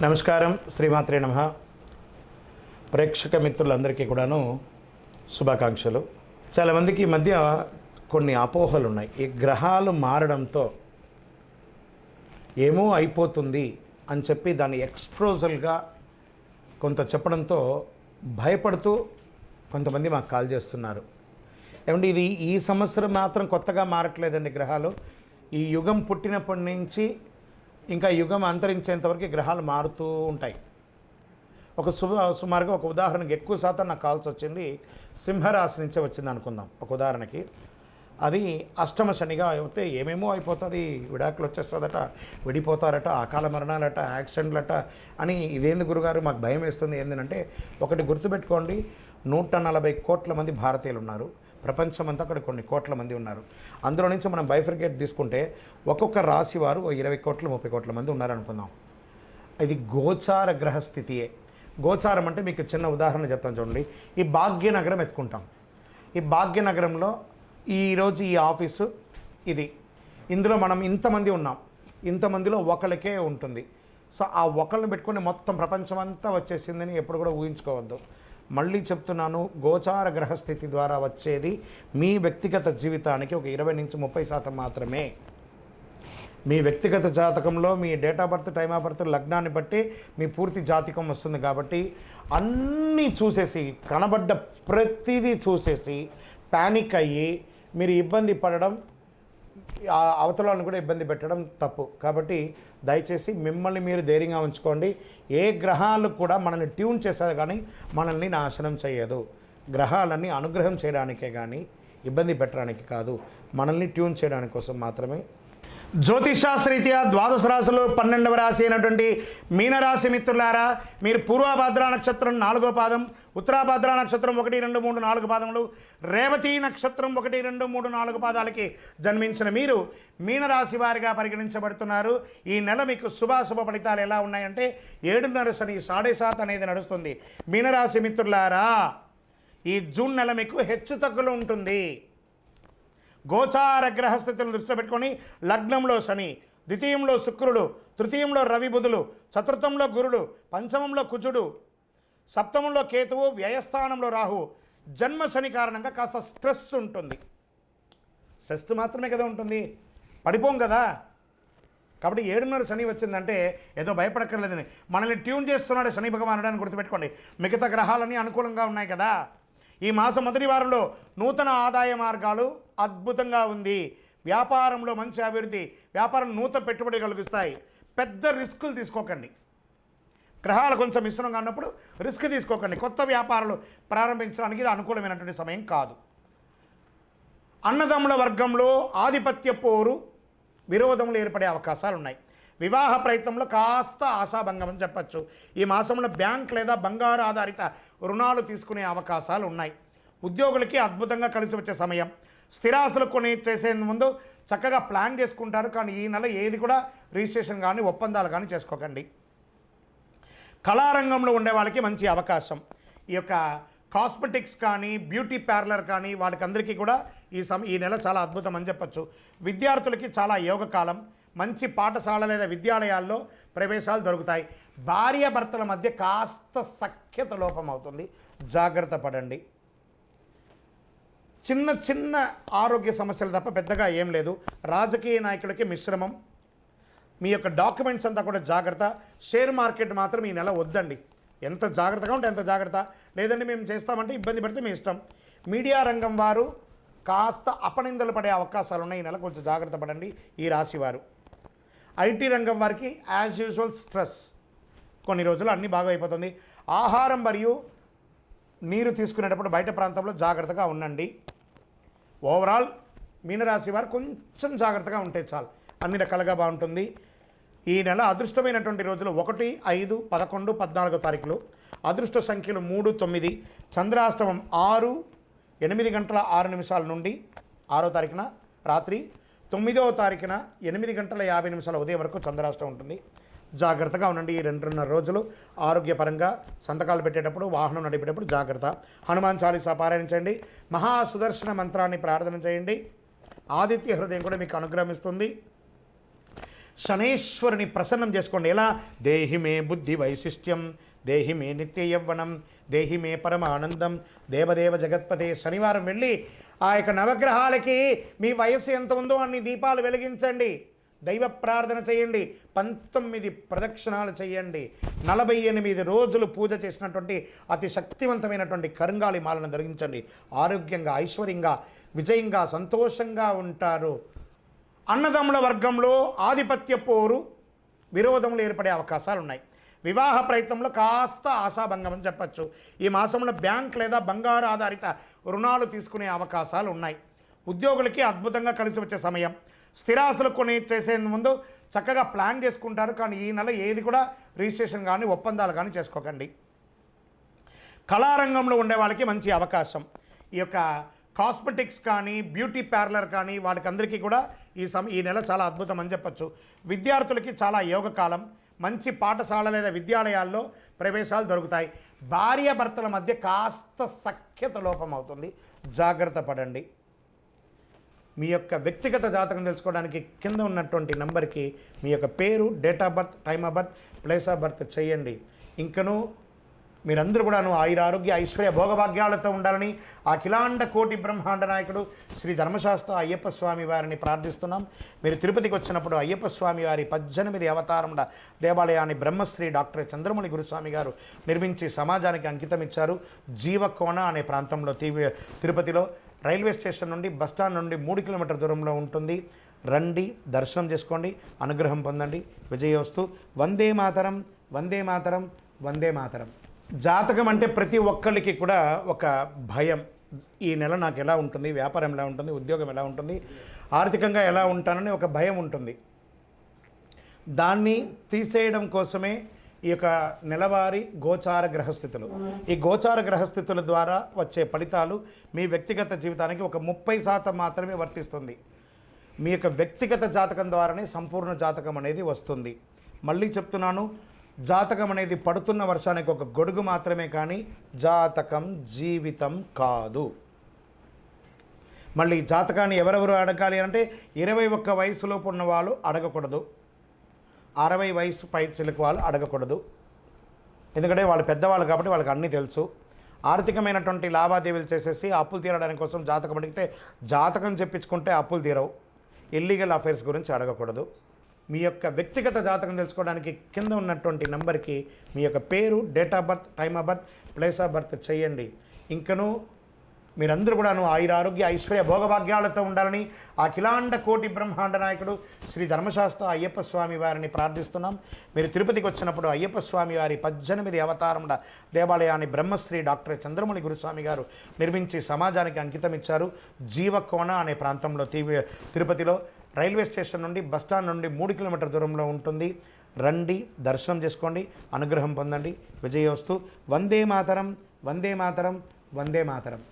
నమస్కారం, శ్రీమాత్రే నమః. ప్రేక్షక మిత్రులందరికీ కూడాను శుభాకాంక్షలు. చాలామందికి ఈ మధ్య కొన్ని అపోహలు ఉన్నాయి. ఈ గ్రహాలు మారడంతో ఏమో అయిపోతుంది అని చెప్పి దాన్ని ఎక్స్ప్రోజల్గా కొంత చెప్పడంతో భయపడుతూ కొంతమంది మాకు కాల్ చేస్తున్నారు. ఏమంటే ఇది ఈ సంవత్సరం మాత్రం కొత్తగా మారట్లేదండి గ్రహాలు. ఈ యుగం పుట్టినప్పటి నుంచి ఇంకా యుగం అంతరించేంతవరకు గ్రహాలు మారుతూ ఉంటాయి. సుమారుగా ఒక ఉదాహరణకి ఎక్కువ శాతం నాకు కాల్స్ వచ్చింది సింహరాశి నుంచే వచ్చింది అనుకుందాం. ఒక ఉదాహరణకి అది అష్టమ శనిగా అయితే ఏమేమో అయిపోతుంది, విడాకులు వచ్చేస్తుందట, విడిపోతారట, అకాల మరణాలట, యాక్సిడెంట్లట అని. ఇదేంది గురుగారు మాకు భయం వేస్తుంది ఏంటంటే, ఒకటి గుర్తుపెట్టుకోండి, 140 కోట్ల మంది భారతీయులు ఉన్నారు. ప్రపంచమంతా అక్కడ కొన్ని కోట్ల మంది ఉన్నారు. అందులో నుంచి మనం బైఫర్కేట్ తీసుకుంటే ఒక్కొక్క రాశి వారు 20 కోట్ల 30 కోట్ల మంది ఉన్నారనుకుందాం. ఇది గోచార గ్రహస్థితియే. గోచారం అంటే మీకు చిన్న ఉదాహరణ చెప్తాను చూడండి. ఈ భాగ్యనగరం ఎత్తుకుంటాం. ఈ భాగ్యనగరంలో ఈరోజు ఈ ఆఫీసు ఇది, ఇందులో మనం ఇంతమంది ఉన్నాం. ఇంతమందిలో ఒకరికే ఉంటుంది. సో ఆ ఒకరిని పెట్టుకొని మొత్తం ప్రపంచమంతా వచ్చేసిందని ఎప్పుడు కూడా ఊహించుకోవద్దు. మళ్ళీ చెప్తున్నాను, గోచార గ్రహస్థితి ద్వారా వచ్చేది మీ వ్యక్తిగత జీవితానికి ఒక 20-30% మాత్రమే. మీ వ్యక్తిగత జాతకంలో మీ date of birth, time of birth, లగ్నాన్ని బట్టి మీ పూర్తి జాతకం వస్తుంది. కాబట్టి అన్నీ చూసేసి, కనబడ్డ ప్రతిదీ చూసేసి ప్యానిక్ అయ్యి మీరు ఇబ్బంది పడడం, అవతలను కూడా ఇబ్బంది పెట్టడం తప్పు. కాబట్టి దయచేసి మిమ్మల్ని మీరు ధైర్యంగా ఉంచుకోండి. ఏ గ్రహాలు కూడా మనల్ని ట్యూన్ చేసేది కానీ మనల్ని నాశనం చేయదు. గ్రహాలన్నీ అనుగ్రహం చేయడానికే కానీ ఇబ్బంది పెట్టడానికి కాదు, మనల్ని ట్యూన్ చేయడానికి కోసం మాత్రమే. జ్యోతిషాస్త్రరీత్యా 12 రాశులు 12వ రాశి అయినటువంటి మీనరాశి మిత్రులారా, మీరు పూర్వభద్ర నక్షత్రం 4వ పాదం, ఉత్తరాభద్ర నక్షత్రం 1, 2, 3, 4 పాదములు, రేవతి నక్షత్రం 1, 2, 3, 4 పాదాలకి జన్మించిన మీరు మీనరాశి వారిగా పరిగణించబడుతున్నారు. ఈ నెల మీకు శుభాశుభ ఫలితాలు ఎలా ఉన్నాయంటే, 7.5 శని 7.5 అనేది నడుస్తుంది. మీనరాశి మిత్రులారా, ఈ జూన్ నెల మీకు హెచ్చు తగ్గులు ఉంటుంది. గోచార గ్రహస్థితులను దృష్టిలో పెట్టుకొని లగ్నంలో శని, ద్వితీయంలో శుక్రుడు, తృతీయంలో రవి బుధులు, చతుర్థంలో గురుడు, పంచమంలో కుజుడు, సప్తమంలో కేతువు, వ్యయస్థానంలో రాహు. జన్మ శని కారణంగా కాస్త స్ట్రెస్ ఉంటుంది. స్ట్రెస్ మాత్రమే కదా ఉంటుంది, పడిపోం కదా. కాబట్టి 7.5 శని వచ్చిందంటే ఏదో భయపడక్కర్లేదని మనల్ని ట్యూన్ చేస్తున్నాడు శని భగవానుడు అని గుర్తుపెట్టుకోండి. మిగతా గ్రహాలన్నీ అనుకూలంగా ఉన్నాయి కదా. ఈ మాసం మొదటి వారంలో నూతన ఆదాయ మార్గాలు అద్భుతంగా ఉంది. వ్యాపారంలో మంచి అభివృద్ధి, వ్యాపారం నూతన పెట్టుబడి కలిగిస్తాయి. పెద్ద రిస్కులు తీసుకోకండి. గ్రహాలు కొంచెం మిశ్రమంగా ఉన్నప్పుడు రిస్క్ తీసుకోకండి. కొత్త వ్యాపారాలు ప్రారంభించడానికి ఇది అనుకూలమైనటువంటి సమయం కాదు. అన్నదమ్ముల వర్గంలో ఆధిపత్య పోరు, విరోధములు ఏర్పడే అవకాశాలు ఉన్నాయి. వివాహ ప్రయత్నంలో కాస్త ఆశాభంగం అని చెప్పచ్చు. ఈ మాసంలో బ్యాంక్ లేదా బంగారు ఆధారిత రుణాలు తీసుకునే అవకాశాలు ఉన్నాయి. ఉద్యోగులకి అద్భుతంగా కలిసి వచ్చే సమయం. స్థిరాస్తులు కొని చేసే ముందు చక్కగా ప్లాన్ చేసుకుంటారు. కానీ ఈ నెల ఏది కూడా రిజిస్ట్రేషన్ కానీ ఒప్పందాలు కానీ చేసుకోకండి. కళారంగంలో ఉండే వాళ్ళకి మంచి అవకాశం. ఈ యొక్క కాస్మెటిక్స్ కానీ బ్యూటీ పార్లర్ కానీ వాళ్ళకందరికీ కూడా ఈ నెల చాలా అద్భుతం అని చెప్పచ్చు. విద్యార్థులకి చాలా యోగకాలం. మంచి పాఠశాల లేదా విద్యాలయాల్లో ప్రవేశాలు దొరుకుతాయి. భార్యాభర్తల మధ్య కాస్త సఖ్యత లోపం అవుతుంది, జాగ్రత్త పడండి. చిన్న చిన్న ఆరోగ్య సమస్యలు తప్ప పెద్దగా ఏం లేదు. రాజకీయ నాయకులకి మిశ్రమం. మీ యొక్క డాక్యుమెంట్స్ అంతా కూడా జాగ్రత్త. షేర్ మార్కెట్ మాత్రం ఈ నెల వద్దండి. ఎంత జాగ్రత్తగా ఉంటే ఎంత జాగ్రత్త. లేదంటే మేము చేస్తామంటే ఇబ్బంది పడితే మీ ఇష్టం. మీడియా రంగం వారు కాస్త అపనిందలు పడే అవకాశాలు ఉన్నాయి. ఈ నెల కొంచెం జాగ్రత్త పడండి ఈ రాశి వారు. ఐటీ రంగం వారికి యాజ్ యూజువల్ స్ట్రెస్. కొన్ని రోజులు అన్నీ బాగా అయిపోతుంది. ఆహారం మరియు నీరు తీసుకునేటప్పుడు బయట ప్రాంతంలో జాగ్రత్తగా ఉండండి. ఓవరాల్ మీనరాశి వారు కొంచెం జాగ్రత్తగా ఉంటే చాలు, అన్ని రకాలుగా బాగుంటుంది. ఈ నెల అదృష్టమైనటువంటి రోజులు 1, 5, 11, 14 తారీఖులు. అదృష్ట సంఖ్యలు 3, 9. చంద్రాష్టమం 6, 8 గంటల 6 నిమిషాల నుండి 6వ తారీఖున రాత్రి, 9వ తారీఖున 8 గంటల 50 నిమిషాల ఉదయం వరకు చంద్రాష్టమం ఉంటుంది. జాగ్రత్తగా ఉండండి. ఈ 2.5 రోజులు ఆరోగ్యపరంగా సంతకాలు పెట్టేటప్పుడు, వాహనం నడిపేటప్పుడు జాగ్రత్త. హనుమాన్ చాలీసా పారాయణించండి. మహాసుదర్శన మంత్రాన్ని ప్రార్థన చేయండి. ఆదిత్య హృదయం కూడా మీకు అనుగ్రహిస్తుంది. శనేశ్వరుని ప్రసన్నం చేసుకోండి. ఎలా? దేహి మే బుద్ధి వైశిష్ట్యం, దేహి మే నిత్య యవ్వనం, దేహి మే పరమ ఆనందం, దేవదేవ జగత్పతే. శనివారం వెళ్ళి ఆ యొక్క నవగ్రహాలకి మీ వయస్సు ఎంత ఉందో అన్ని దీపాలు వెలిగించండి, దైవ ప్రార్థన చేయండి, 19 ప్రదక్షిణాలు చేయండి, 48 రోజులు పూజ చేసినటువంటి అతి శక్తివంతమైనటువంటి కరుంగాలి మాలను ధరించండి. ఆరోగ్యంగా, ఐశ్వర్యంగా, విజయంగా, సంతోషంగా ఉంటారు. అన్నదమ్ముల వర్గంలో ఆధిపత్య పోరు, విరోధములు ఏర్పడే అవకాశాలు ఉన్నాయి. వివాహ ప్రయత్నంలో కాస్త ఆశాభంగం అని చెప్పచ్చు. ఈ మాసంలో బ్యాంక్ లేదా బంగారు ఆధారిత రుణాలు తీసుకునే అవకాశాలు ఉన్నాయి. ఉద్యోగులకి అద్భుతంగా కలిసి వచ్చే సమయం. స్థిరాస్తులు కొని చేసే ముందు చక్కగా ప్లాన్ చేసుకుంటారు, కానీ ఈ నెల ఏది కూడా రిజిస్ట్రేషన్ కానీ ఒప్పందాలు కానీ చేసుకోకండి. కళారంగంలో ఉండే వాళ్ళకి మంచి అవకాశం. ఈ యొక్క కాస్మెటిక్స్ కానీ, బ్యూటీ పార్లర్ కానీ వాళ్ళకి అందరికీ కూడా ఈ నెల చాలా అద్భుతం అని చెప్పచ్చు. విద్యార్థులకి చాలా యోగకాలం. మంచి పాఠశాల లేదా విద్యాలయాల్లో ప్రవేశాలు దొరుకుతాయి. భార్యాభర్తల మధ్య కాస్త సఖ్యత లోపం అవుతుంది, జాగ్రత్త పడండి. మీ యొక్క వ్యక్తిగత జాతకం తెలుసుకోవడానికి కింద ఉన్నటువంటి నంబర్కి మీ యొక్క పేరు, date of birth, time of birth, place of birth చేయండి. ఇంకనూ మీరందరూ కూడాను ఆయురారోగ్య ఐశ్వర్య భోగభాగ్యాలతో ఉండాలని అఖిలాండ కోటి బ్రహ్మాండ నాయకుడు శ్రీ ధర్మశాస్త్ర అయ్యప్ప స్వామి వారిని ప్రార్థిస్తున్నాం. మీరు తిరుపతికి వచ్చినప్పుడు అయ్యప్ప స్వామి వారి 18 అవతారముల దేవాలయాన్ని బ్రహ్మశ్రీ డాక్టర్ చంద్రమౌళి గురుస్వామి గారు నిర్మించి సమాజానికి అంకితం ఇచ్చారు. జీవకోణ అనే ప్రాంతంలో తిరుపతిలో రైల్వే స్టేషన్ నుండి బస్టాండ్ నుండి 3 కిలోమీటర్ల దూరంలో ఉంటుంది. రండి, దర్శనం చేసుకోండి, అనుగ్రహం పొందండి. విజయోస్తు. వందే మాతరం, వందే మాతరం, వందే మాతరం. జాతకం అంటే ప్రతి ఒక్కరికి కూడా ఒక భయం. ఈ నెల నాకు ఎలా ఉంటుంది, వ్యాపారం ఎలా ఉంటుంది, ఉద్యోగం ఎలా ఉంటుంది, ఆర్థికంగా ఎలా ఉంటానని ఒక భయం ఉంటుంది. దాన్ని తీసేయడం కోసమే ఈ యొక్క నెలవారీ గోచార గ్రహస్థితులు. ఈ గోచార గ్రహస్థితుల ద్వారా వచ్చే ఫలితాలు మీ వ్యక్తిగత జీవితానికి ఒక 30% మాత్రమే వర్తిస్తుంది. మీ యొక్క వ్యక్తిగత జాతకం ద్వారానే సంపూర్ణ జాతకం అనేది వస్తుంది. మళ్ళీ చెప్తున్నాను, జాతకం అనేది పడుతున్న వర్షానికి ఒక గొడుగు మాత్రమే, కానీ జాతకం జీవితం కాదు. మళ్ళీ జాతకాన్ని ఎవరెవరు అడగాలి అంటే 21 వయసులోపు ఉన్న వాళ్ళు అడగకూడదు, 60 వయసు పైచిలకు వాళ్ళు అడగకూడదు. ఎందుకంటే వాళ్ళు పెద్దవాళ్ళు కాబట్టి వాళ్ళకి అన్నీ తెలుసు. ఆర్థికమైనటువంటి లావాదేవీలు చేసేసి అప్పులు తీరడానికి కోసం జాతకం అడిగితే జాతకం చెప్పించుకుంటే అప్పులు తీరవు. ఇల్లీగల్ అఫైర్స్ గురించి అడగకూడదు. మీ యొక్క వ్యక్తిగత జాతకం తెలుసుకోవడానికి కింద ఉన్నటువంటి నంబర్కి మీ యొక్క పేరు, date of birth, time of birth, place of birth చేయండి. ఇంకనూ మీరందరూ కూడాను ఆయురారోగ్య ఐశ్వర్య భోగభాగ్యాలతో ఉండాలని అఖిలాండ కోటి బ్రహ్మాండ నాయకుడు శ్రీ ధర్మశాస్త్ర అయ్యప్ప స్వామి వారిని ప్రార్థిస్తున్నాం. మీరు తిరుపతికి వచ్చినప్పుడు అయ్యప్ప స్వామి వారి 18 అవతారముల దేవాలయాన్ని బ్రహ్మశ్రీ డాక్టర్ చంద్రమౌళి గురుస్వామి గారు నిర్మించి సమాజానికి అంకితం ఇచ్చారు. జీవకోణ అనే ప్రాంతంలో తిరుపతిలో రైల్వే స్టేషన్ నుండి బస్టాండ్ నుండి 3 కిలోమీటర్ల దూరంలో ఉంటుంది. రండి, దర్శనం చేసుకోండి, అనుగ్రహం పొందండి. విజయోస్తు. వందే మాతరం, వందే మాతరం, వందే మాతరం.